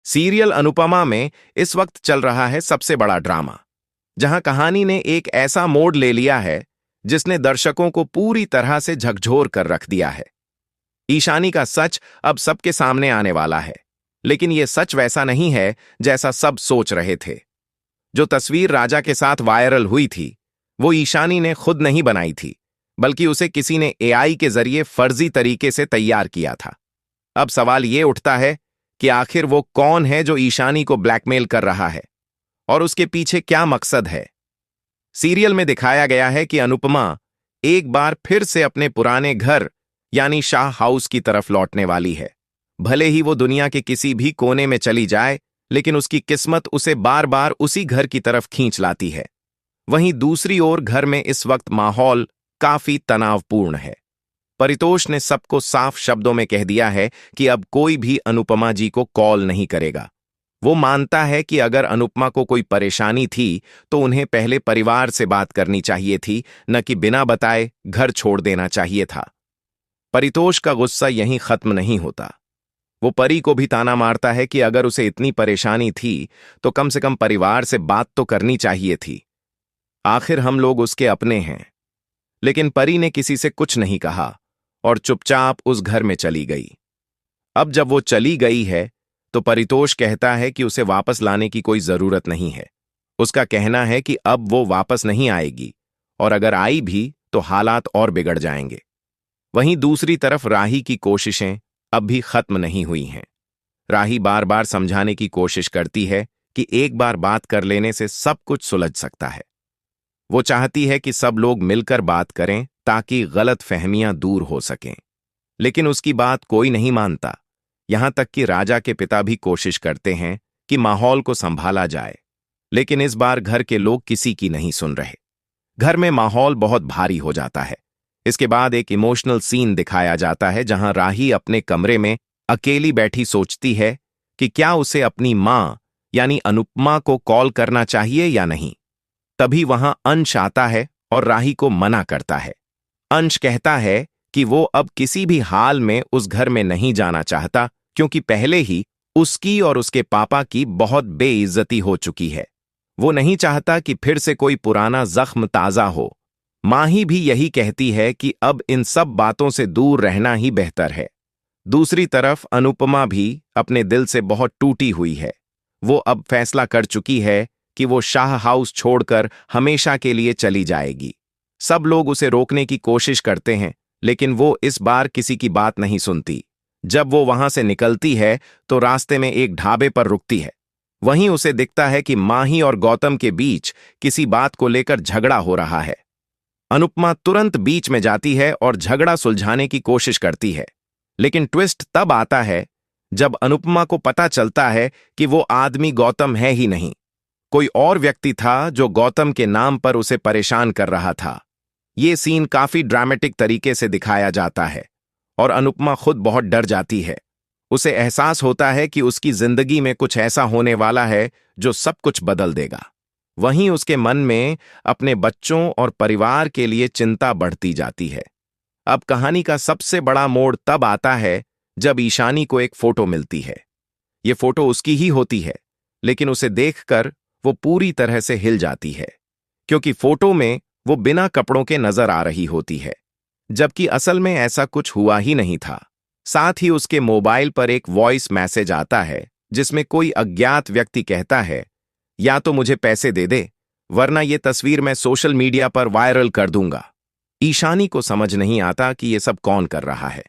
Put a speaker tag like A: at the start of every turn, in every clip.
A: Serial Anupama में इस वक्त चल रहा है सबसे बड़ा ड्रामा, जहां कहानी ने एक ऐसा मोड़ ले लिया है जिसने दर्शकों को पूरी तरह से झकझोर कर रख दिया है। ईशानी का सच अब सबके सामने आने वाला है, लेकिन यह सच वैसा नहीं है जैसा सब सोच रहे थे। जो तस्वीर राजा के साथ वायरल हुई थी, वो ईशानी ने खुद नहीं बनाई थी, बल्कि उसे किसी ने एआई के जरिए फर्जी तरीके से तैयार किया था। अब सवाल यह उठता है कि आखिर वो कौन है जो ईशानी को ब्लैकमेल कर रहा है और उसके पीछे क्या मकसद है। सीरियल में दिखाया गया है कि अनुपमा एक बार फिर से अपने पुराने घर यानी शाह हाउस की तरफ लौटने वाली है। भले ही वो दुनिया के किसी भी कोने में चली जाए, लेकिन उसकी किस्मत उसे बार बार उसी घर की तरफ खींच लाती है। वहीं दूसरी ओर घर में इस वक्त माहौल काफी तनावपूर्ण है। परितोष ने सबको साफ शब्दों में कह दिया है कि अब कोई भी अनुपमा जी को कॉल नहीं करेगा। वो मानता है कि अगर अनुपमा को कोई परेशानी थी तो उन्हें पहले परिवार से बात करनी चाहिए थी, न कि बिना बताए घर छोड़ देना चाहिए था। परितोष का गुस्सा यहीं खत्म नहीं होता। वो परी को भी ताना मारता है कि अगर उसे इतनी परेशानी थी तो कम से कम परिवार से बात तो करनी चाहिए थी। आखिर हम लोग उसके अपने हैं। लेकिन परी ने किसी से कुछ नहीं कहा और चुपचाप उस घर में चली गई। अब जब वो चली गई है तो परितोष कहता है कि उसे वापस लाने की कोई जरूरत नहीं है। उसका कहना है कि अब वो वापस नहीं आएगी, और अगर आई भी तो हालात और बिगड़ जाएंगे। वहीं दूसरी तरफ राही की कोशिशें अब भी खत्म नहीं हुई हैं। राही बार बार समझाने की कोशिश करती है कि एक बार बात कर लेने से सब कुछ सुलझ सकता है। वो चाहती है कि सब लोग मिलकर बात करें ताकि गलत फहमियां दूर हो सकें, लेकिन उसकी बात कोई नहीं मानता। यहां तक कि राजा के पिता भी कोशिश करते हैं कि माहौल को संभाला जाए, लेकिन इस बार घर के लोग किसी की नहीं सुन रहे। घर में माहौल बहुत भारी हो जाता है। इसके बाद एक इमोशनल सीन दिखाया जाता है जहां राही अपने कमरे में अकेली बैठी सोचती है कि क्या उसे अपनी मां यानी अनुपमा को कॉल करना चाहिए या नहीं। तभी वहां अंश आता है और राही को मना करता है। अंश कहता है कि वो अब किसी भी हाल में उस घर में नहीं जाना चाहता, क्योंकि पहले ही उसकी और उसके पापा की बहुत बेइज्जती हो चुकी है। वो नहीं चाहता कि फिर से कोई पुराना जख्म ताजा हो। माही भी यही कहती है कि अब इन सब बातों से दूर रहना ही बेहतर है। दूसरी तरफ अनुपमा भी अपने दिल से बहुत टूटी हुई है। वो अब फैसला कर चुकी है कि वो शाह हाउस छोड़कर हमेशा के लिए चली जाएगी। सब लोग उसे रोकने की कोशिश करते हैं, लेकिन वो इस बार किसी की बात नहीं सुनती। जब वो वहां से निकलती है तो रास्ते में एक ढाबे पर रुकती है। वहीं उसे दिखता है कि माही और गौतम के बीच किसी बात को लेकर झगड़ा हो रहा है। अनुपमा तुरंत बीच में जाती है और झगड़ा सुलझाने की कोशिश करती है, लेकिन ट्विस्ट तब आता है जब अनुपमा को पता चलता है कि वो आदमी गौतम है ही नहीं, कोई और व्यक्ति था जो गौतम के नाम पर उसे परेशान कर रहा था। ये सीन काफी ड्रामेटिक तरीके से दिखाया जाता है और अनुपमा खुद बहुत डर जाती है। उसे एहसास होता है कि उसकी जिंदगी में कुछ ऐसा होने वाला है जो सब कुछ बदल देगा। वहीं उसके मन में अपने बच्चों और परिवार के लिए चिंता बढ़ती जाती है। अब कहानी का सबसे बड़ा मोड़ तब आता है जब ईशानी को एक फोटो मिलती है। ये फोटो उसकी ही होती है, लेकिन उसे देखकर वो पूरी तरह से हिल जाती है, क्योंकि फोटो में वो बिना कपड़ों के नजर आ रही होती है, जबकि असल में ऐसा कुछ हुआ ही नहीं था। साथ ही उसके मोबाइल पर एक वॉइस मैसेज आता है जिसमें कोई अज्ञात व्यक्ति कहता है, या तो मुझे पैसे दे दे, वरना ये तस्वीर मैं सोशल मीडिया पर वायरल कर दूंगा। ईशानी को समझ नहीं आता कि ये सब कौन कर रहा है।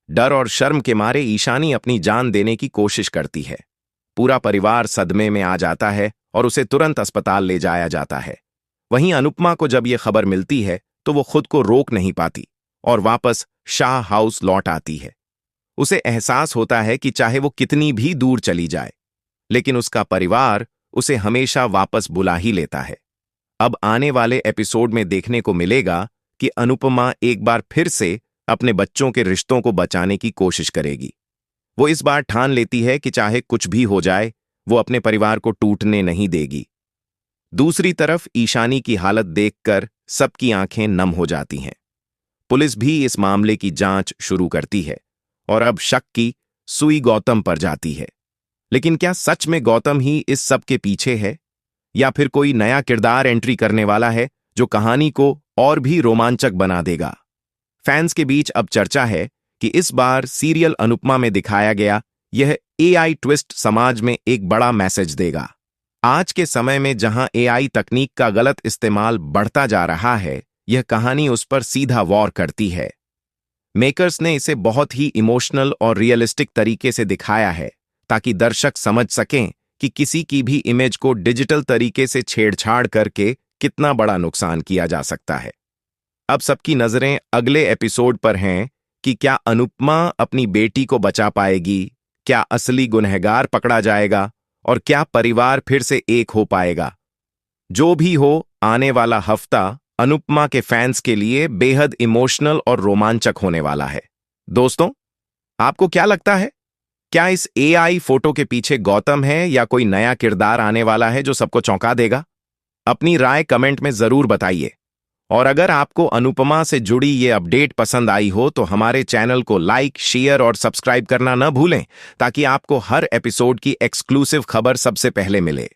A: डर और शर्म के मारे ईशानी अपनी जान देने की कोशिश करती है। पूरा परिवार सदमे में आ जाता है और उसे तुरंत अस्पताल ले जाया जाता है। वहीं अनुपमा को जब यह खबर मिलती है तो वो खुद को रोक नहीं पाती और वापस शाह हाउस लौट आती है। उसे एहसास होता है कि चाहे वो कितनी भी दूर चली जाए, लेकिन उसका परिवार उसे हमेशा वापस बुला ही लेता है। अब आने वाले एपिसोड में देखने को मिलेगा कि अनुपमा एक बार फिर से अपने बच्चों के रिश्तों को बचाने की कोशिश करेगी। वो इस बार ठान लेती है कि चाहे कुछ भी हो जाए, वो अपने परिवार को टूटने नहीं देगी। दूसरी तरफ ईशानी की हालत देखकर सबकी आंखें नम हो जाती हैं। पुलिस भी इस मामले की जांच शुरू करती है और अब शक की सुई गौतम पर जाती है। लेकिन क्या सच में गौतम ही इस सब के पीछे है, या फिर कोई नया किरदार एंट्री करने वाला है जो कहानी को और भी रोमांचक बना देगा? फैंस के बीच अब चर्चा है कि इस बार सीरियल अनुपमा में दिखाया गया यह एआई ट्विस्ट समाज में एक बड़ा मैसेज देगा। आज के समय में जहां एआई तकनीक का गलत इस्तेमाल बढ़ता जा रहा है, यह कहानी उस पर सीधा वॉर करती है। मेकर्स ने इसे बहुत ही इमोशनल और रियलिस्टिक तरीके से दिखाया है ताकि दर्शक समझ सकें कि किसी की भी इमेज को डिजिटल तरीके से छेड़छाड़ करके कितना बड़ा नुकसान किया जा सकता है। अब सबकी नजरें अगले एपिसोड पर हैं कि क्या अनुपमा अपनी बेटी को बचा पाएगी, क्या असली गुनहगार पकड़ा जाएगा और क्या परिवार फिर से एक हो पाएगा। जो भी हो, आने वाला हफ्ता अनुपमा के फैंस के लिए बेहद इमोशनल और रोमांचक होने वाला है। दोस्तों, आपको क्या लगता है? क्या इस एआई फोटो के पीछे गौतम है या कोई नया किरदार आने वाला है जो सबको चौंका देगा? अपनी राय कमेंट में जरूर बताइए। और अगर आपको अनुपमा से जुड़ी ये अपडेट पसंद आई हो तो हमारे चैनल को लाइक, शेयर और सब्सक्राइब करना न भूलें ताकि आपको हर एपिसोड की एक्सक्लूसिव खबर सबसे पहले मिले।